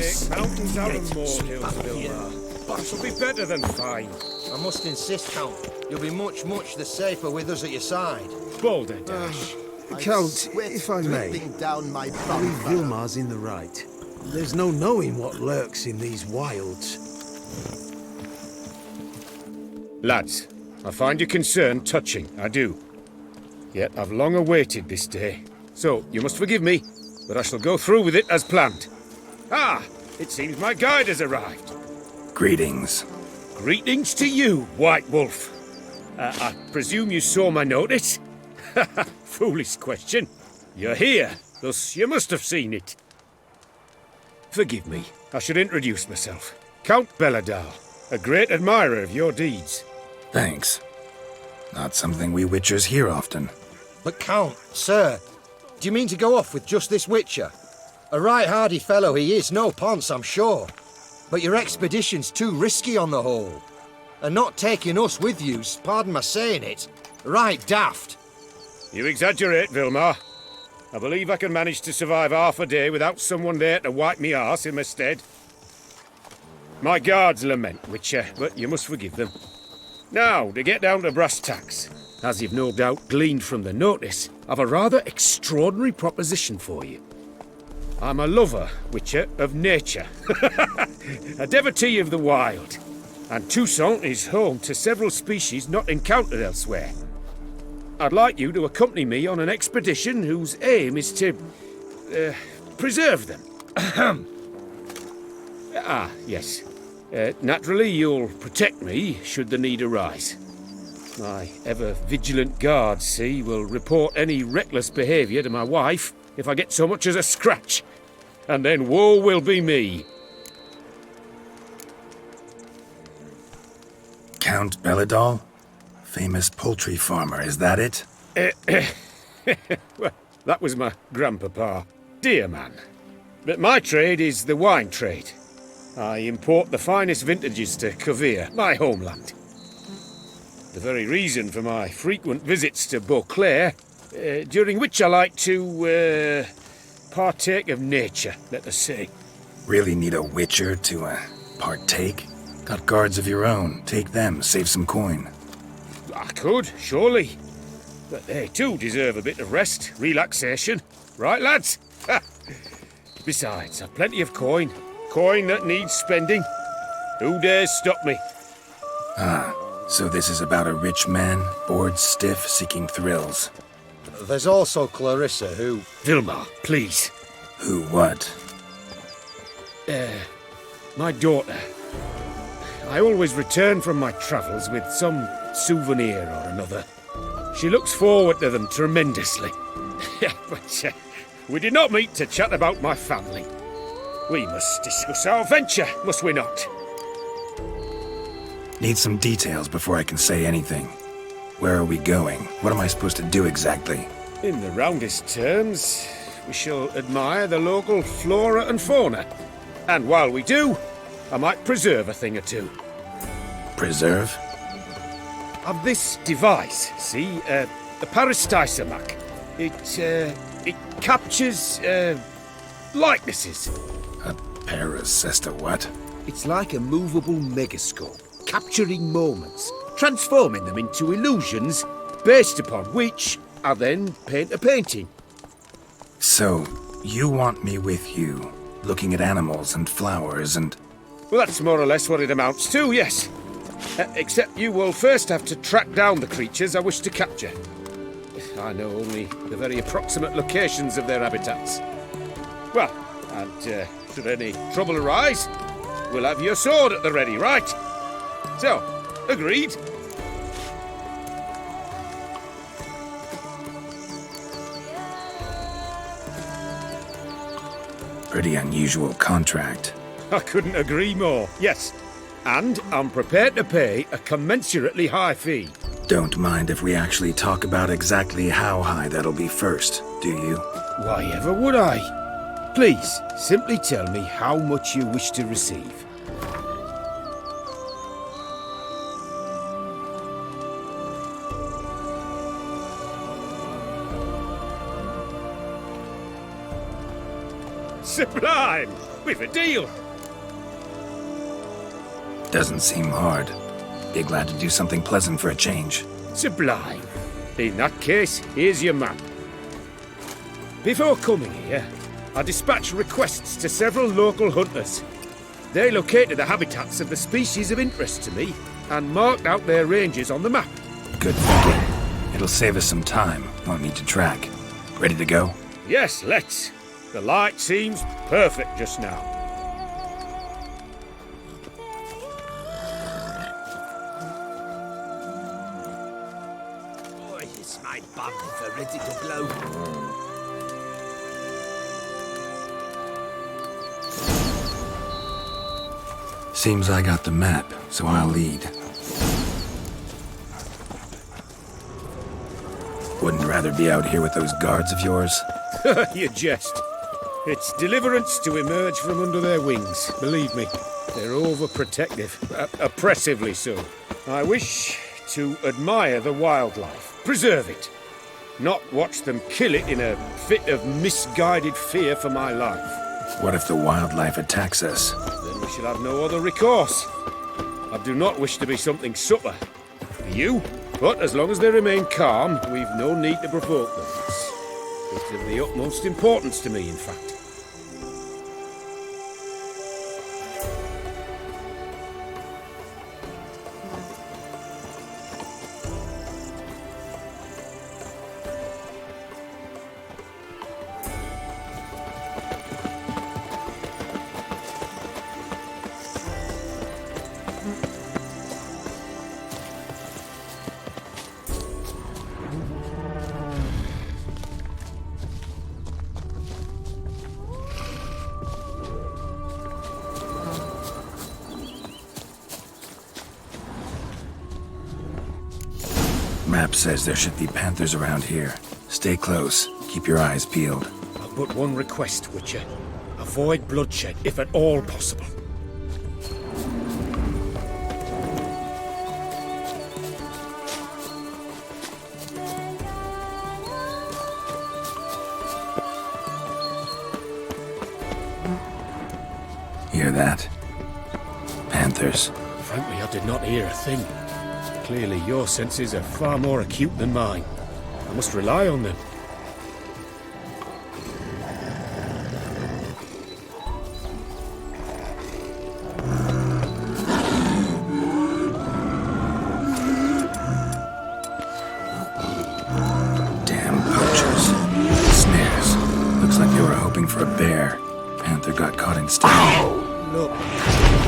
this. Mountains out of molehills, Vilma. This will be better than fine. I must insist, Count. You'll be much the safer with us at your side. Balderdash. Count, if I may, down my I believe Vilmar's in the right. There's no knowing what lurks in these wilds. Lads, I find your concern touching, I do. Yet I've long awaited this day. So, you must forgive me, but I shall go through with it as planned. Ah, it seems my guide has arrived. Greetings. Greetings to you, White Wolf. I presume you saw my notice? Foolish question. You're here, thus you must have seen it. Forgive me, I should introduce myself. Count Belladal, a great admirer of your deeds. Thanks. Not something we Witchers hear often. But Count, sir, do you mean to go off with just this Witcher? A right hardy fellow he is, no ponce, I'm sure. But your expedition's too risky on the whole. And not taking us with you's, pardon my saying it, right daft. You exaggerate, Vilmar. I believe I can manage to survive half a day without someone there to wipe me arse in my stead. My guards lament, Witcher, but you must forgive them. Now, to get down to brass tacks, as you've no doubt gleaned from the notice, I've a rather extraordinary proposition for you. I'm a lover, Witcher, of nature. A devotee of the wild. And Toussaint is home to several species not encountered elsewhere. I'd like you to accompany me on an expedition whose aim is to preserve them. Yes. Naturally, you'll protect me should the need arise. My ever-vigilant guards, see, will report any reckless behaviour to my wife if I get so much as a scratch. And then woe will be me. Count Belladal? Famous poultry farmer, is that it? Well, that was my grandpapa. Dear man. But my trade is the wine trade. I import the finest vintages to 𝘞𝘠𝘓, my homeland. The very reason for my frequent visits to Beauclair, during which I like to partake of nature, let us say. Really need a Witcher to partake? Got guards of your own. Take them, save some coin. I could, surely. But they too deserve a bit of rest, relaxation. Right, lads? Besides, I've plenty of coin. Coin that needs spending. Who dares stop me? So this is about a rich man, bored stiff, seeking thrills. There's also Clarissa, who... Vilmar, please. Who what? My daughter. I always return from my travels with some souvenir or another. She looks forward to them tremendously. But we did not meet to chat about my family. We must discuss our venture, must we not? Need some details before I can say anything. Where are we going? What am I supposed to do exactly? In the roundest terms, we shall admire the local flora and fauna. And while we do, I might preserve a thing or two. Preserve? Of this device, see, a Parastysomac. It captures, likenesses. A parasesta what? It's like a movable megascope, capturing moments, transforming them into illusions, based upon which I then paint a painting. So, you want me with you, looking at animals and flowers and... Well, that's more or less what it amounts to, yes. Except you will first have to track down the creatures I wish to capture. I know only the very approximate locations of their habitats. Well, and should any trouble arise, we'll have your sword at the ready, right? So, agreed? Pretty unusual contract. I couldn't agree more, yes. And I'm prepared to pay a commensurately high fee. Don't mind if we actually talk about exactly how high that'll be first, do you? Why ever would I? Please, simply tell me how much you wish to receive. Sublime! We've a deal. Doesn't seem hard. Be glad to do something pleasant for a change. Sublime. In that case, here's your map. Before coming here, I dispatched requests to several local hunters. They located the habitats of the species of interest to me and marked out their ranges on the map. Good thinking. It'll save us some time. Won't need to track. Ready to go? Yes, let's. The light seems perfect just now. Boy, it's my bum for ready to blow. Seems I got the map, so I'll lead. Wouldn't rather be out here with those guards of yours? You jest. It's deliverance to emerge from under their wings, believe me. They're overprotective, oppressively so. I wish to admire the wildlife, preserve it, not watch them kill it in a fit of misguided fear for my life. What if the wildlife attacks us? Then we shall have no other recourse. I do not wish to be something subtler for you, but as long as they remain calm, we've no need to provoke them. It's of the utmost importance to me, in fact. Map says there should be panthers around here. Stay close. Keep your eyes peeled. I've but one request, Witcher. Avoid bloodshed, if at all possible. Hear that? Panthers. Frankly, I did not hear a thing. Clearly, your senses are far more acute than mine. I must rely on them. Damn poachers. Snares. Looks like they were hoping for a bear. Panther got caught instead. Look,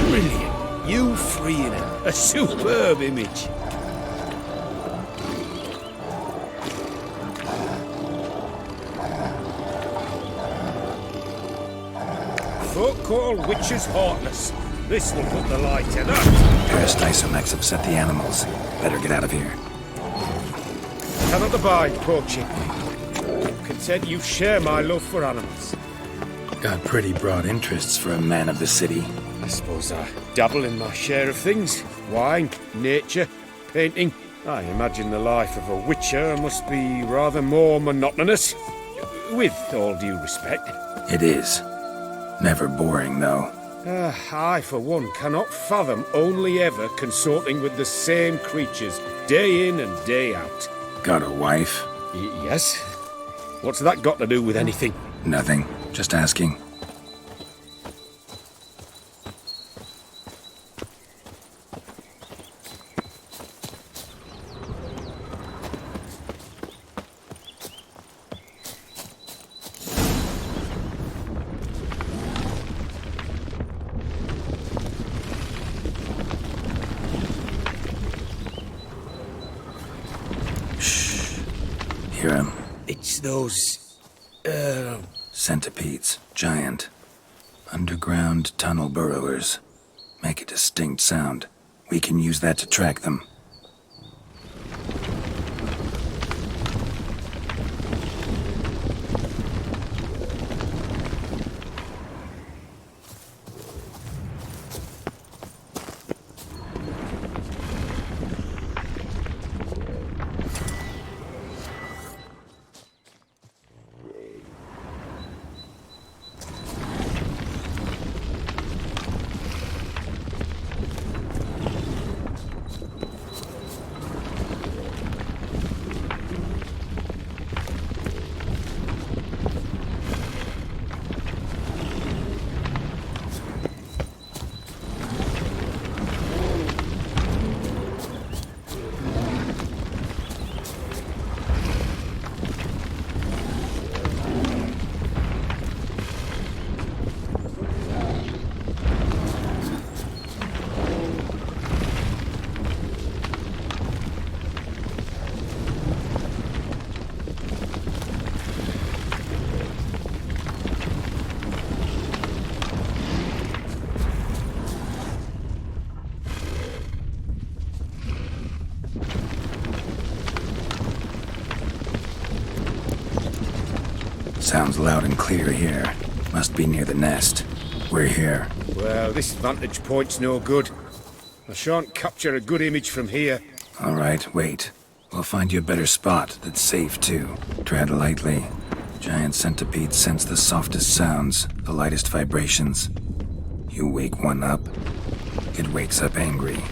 brilliant. You freeing him. A superb image. Folk call witches heartless. This will put the light in her. Parasticomechs have set the animals. Better get out of here. Cannot abide poaching. Content you share my love for animals. Got pretty broad interests for a man of the city. I suppose I dabble in my share of things. Wine, nature, painting. I imagine the life of a witcher must be rather more monotonous. With all due respect. It is. Never boring, though. I, for one, cannot fathom only ever consorting with the same creatures, day in and day out. Got a wife? Yes? What's that got to do with anything? Nothing. Just asking. Hear him? It's those... Centipedes. Giant. Underground tunnel burrowers. Make a distinct sound. We can use that to track them. Sounds loud and clear here. Must be near the nest. We're here. Well, this vantage point's no good. I shan't capture a good image from here. All right, wait. We'll find you a better spot that's safe, too. Tread lightly. Giant centipedes sense the softest sounds, the lightest vibrations. You wake one up, it wakes up angry.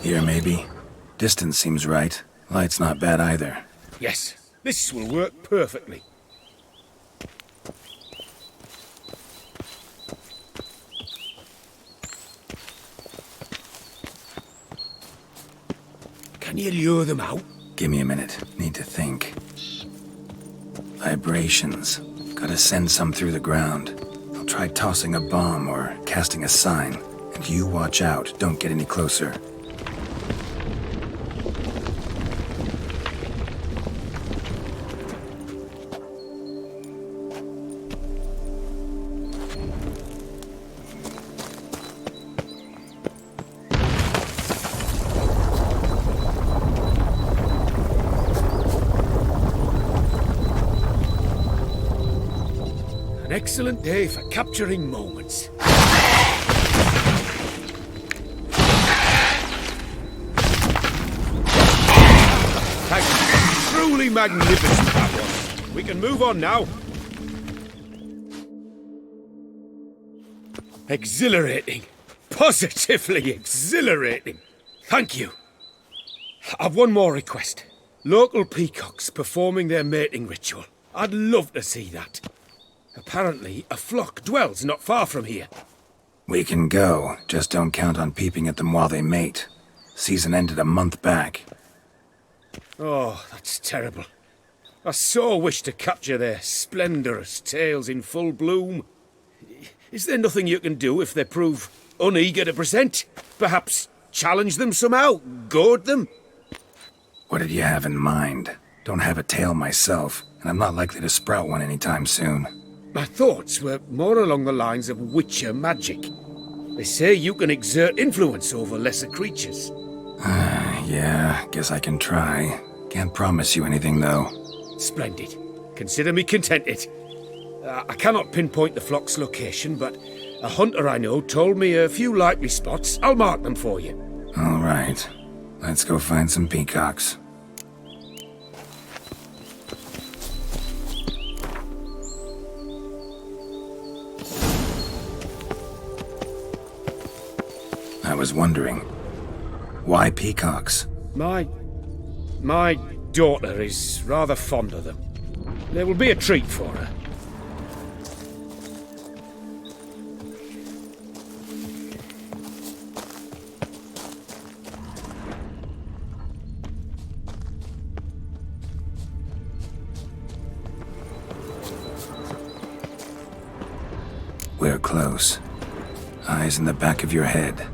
Here, maybe? Distance seems right. Light's not bad either. Yes, this will work perfectly. Can you lure them out? Give me a minute. Need to think. Vibrations. Gotta send some through the ground. I'll try tossing a bomb or casting a sign. And you watch out. Don't get any closer. An excellent day for capturing moments. Thank you. Truly magnificent, that was. We can move on now. Exhilarating. Positively exhilarating. Thank you. I've one more request. Local peacocks performing their mating ritual. I'd love to see that. Apparently, a flock dwells not far from here. We can go. Just don't count on peeping at them while they mate. Season ended a month back. Oh, that's terrible. I so wish to capture their splendorous tails in full bloom. Is there nothing you can do if they prove uneager to present? Perhaps challenge them somehow? Goad them? What did you have in mind? Don't have a tail myself, and I'm not likely to sprout one anytime soon. My thoughts were more along the lines of witcher magic. They say you can exert influence over lesser creatures. Yeah, guess I can try. Can't promise you anything, though. Splendid. Consider me contented. I cannot pinpoint the flock's location, but a hunter I know told me a few likely spots. I'll mark them for you. All right. Let's go find some peacocks. I was wondering, why peacocks? My daughter is rather fond of them. There will be a treat for her. We're close. Eyes in the back of your head.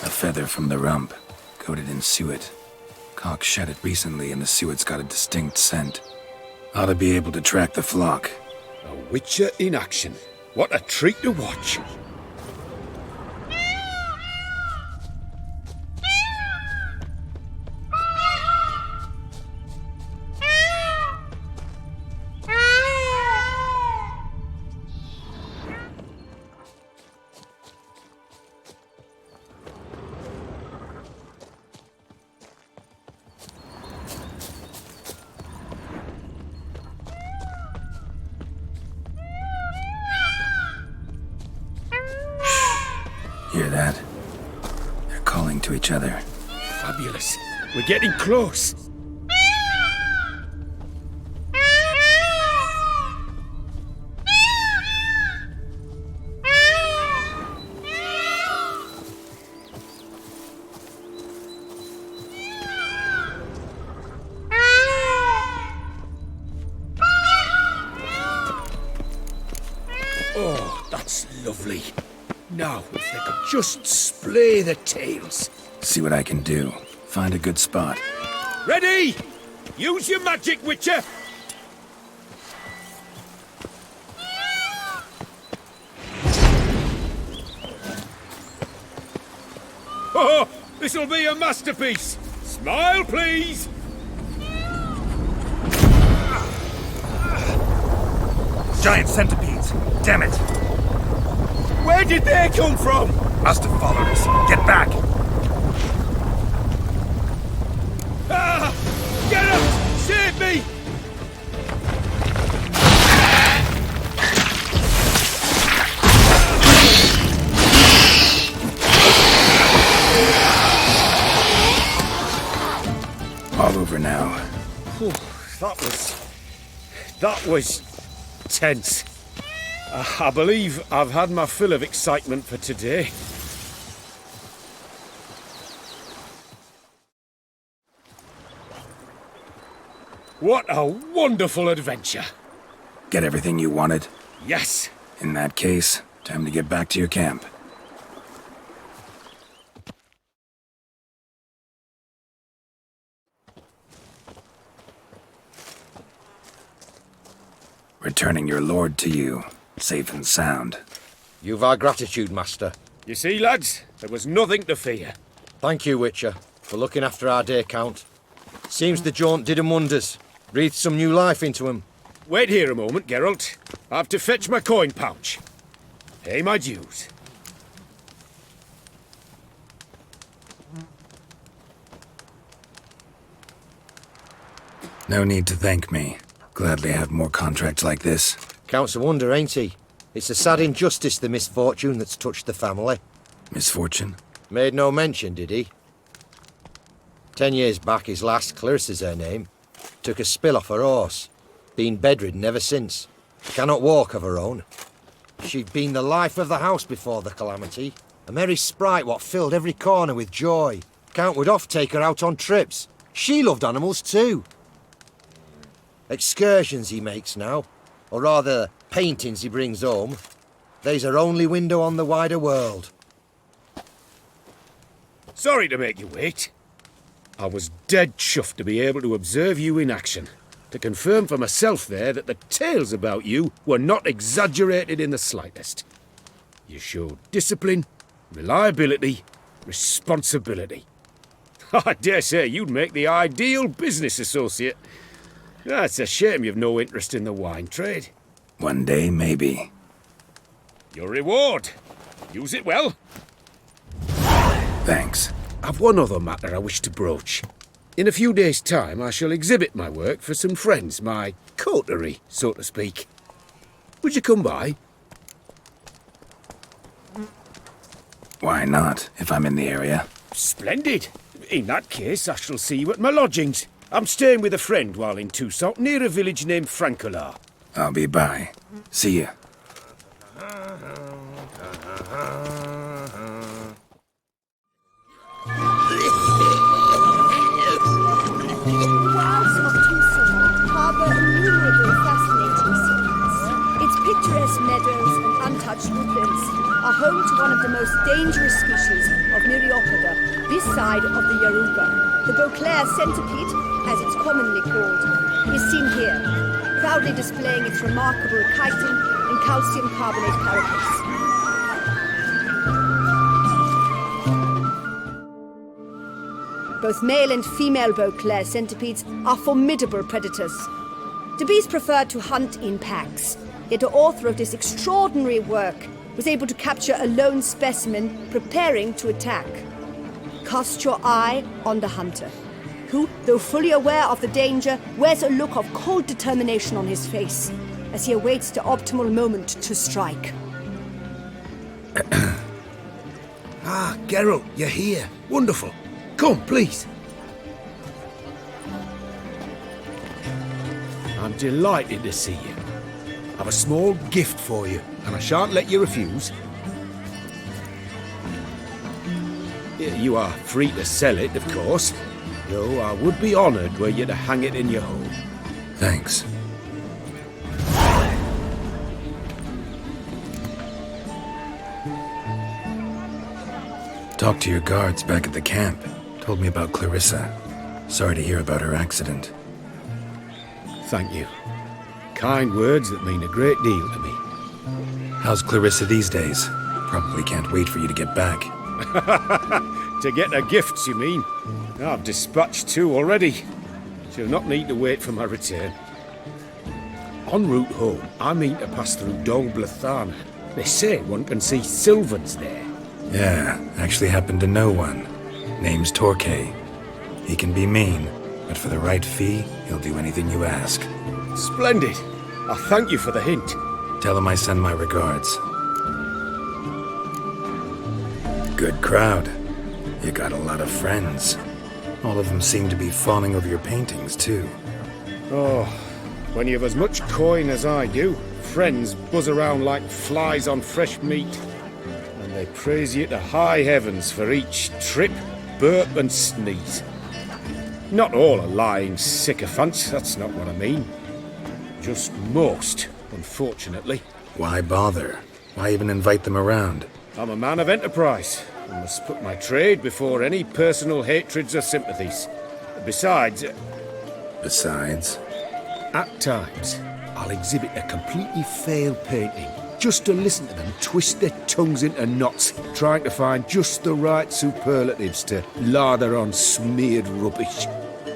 A feather from the rump, coated in suet. Cock shed it recently and the suet's got a distinct scent. Ought to be able to track the flock. A witcher in action. What a treat to watch. Hear that? They're calling to each other. Fabulous. We're getting close. Oh, that's lovely. Now, if they could just splay the tails. See what I can do. Find a good spot. Ready? Use your magic, Witcher! Oh, this'll be a masterpiece. Smile, please. Giant centipedes! Damn it! Where did they come from? Must have followed us. Get back! Ah! Get out! Save me! All over now. Whew, that was tense. I believe I've had my fill of excitement for today. What a wonderful adventure. Get everything you wanted? Yes. In that case, time to get back to your camp. Returning your lord to you, safe and sound. You've our gratitude, Master. You see, lads, there was nothing to fear. Thank you, Witcher, for looking after our day count. Seems the jaunt did 'em wonders. Breathed some new life into 'em. Wait here a moment, Geralt. I have to fetch my coin pouch. Pay my dues. No need to thank me. Gladly have more contracts like this. Counts a wonder, ain't he? It's a sad injustice, the misfortune that's touched the family. Misfortune? Made no mention, did he? 10 years back, his last, Clarissa's her name, took a spill off her horse. Been bedridden ever since. Cannot walk of her own. She'd been the life of the house before the calamity. A merry sprite what filled every corner with joy. Count would oft take her out on trips. She loved animals too. Excursions he makes now, or rather, paintings he brings home. They's her only window on the wider world. Sorry to make you wait. I was dead chuffed to be able to observe you in action. To confirm for myself there that the tales about you were not exaggerated in the slightest. You showed discipline, reliability, responsibility. I dare say you'd make the ideal business associate. It's a shame you've no interest in the wine trade. One day, maybe. Your reward. Use it well. Thanks. I've one other matter I wish to broach. In a few days' time, I shall exhibit my work for some friends, my coterie, so to speak. Would you come by? Why not, if I'm in the area? Splendid. In that case, I shall see you at my lodgings. I'm staying with a friend while in Toussaint, near a village named 𝘓𝘂𝘓. I'll be by. See ya. Wilds of Toussaint harbour innumerable fascinating scenes. Its picturesque meadows and untouched woodlands are home to one of the most dangerous species of 𝘤𝘰𝘭𝘓, this side of the Yaruga. The 𝘤𝘪𝑵 centipede, as it's commonly called, is seen here, proudly displaying its remarkable chitin and calcium carbonate carapace. Both male and female 𝘤𝘪𝑵 centipedes are formidable predators. The bees prefer to hunt in packs, yet the author of this extraordinary work was able to capture a lone specimen preparing to attack. Cast your eye on the hunter, who, though fully aware of the danger, wears a look of cold determination on his face as he awaits the optimal moment to strike. Geralt, you're here. Wonderful. Come, please. I'm delighted to see you. I've a small gift for you, and I shan't let you refuse. You are free to sell it, of course, though I would be honoured were you to hang it in your home. Thanks. Talked to your guards back at the camp. Told me about Clarissa. Sorry to hear about her accident. Thank you. Kind words that mean a great deal to me. How's Clarissa these days? Probably can't wait for you to get back. To get her gifts, you mean? I've dispatched 2 already. She'll not need to wait for my return. En route home, I mean to pass through Dol Blathanna. They say one can see Sylvans there. Yeah, actually happen to know one. Name's Torquay. He can be mean, but for the right fee, he'll do anything you ask. Splendid. I thank you for the hint. Tell him I send my regards. Good crowd. You got a lot of friends. All of them seem to be fawning over your paintings, too. Oh, when you've as much coin as I do, friends buzz around like flies on fresh meat. And they praise you to high heavens for each trip, burp and sneeze. Not all are lying sycophants, that's not what I mean. Just most, unfortunately. Why bother? Why even invite them around? I'm a man of enterprise. I must put my trade before any personal hatreds or sympathies. Besides... Besides? At times, I'll exhibit a completely failed painting, just to listen to them twist their tongues into knots, trying to find just the right superlatives to lather on smeared rubbish.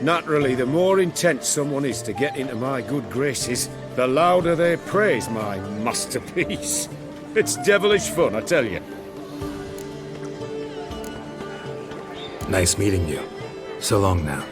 Naturally, the more intent someone is to get into my good graces, the louder they praise my masterpiece. It's devilish fun, I tell you. Nice meeting you. So long now.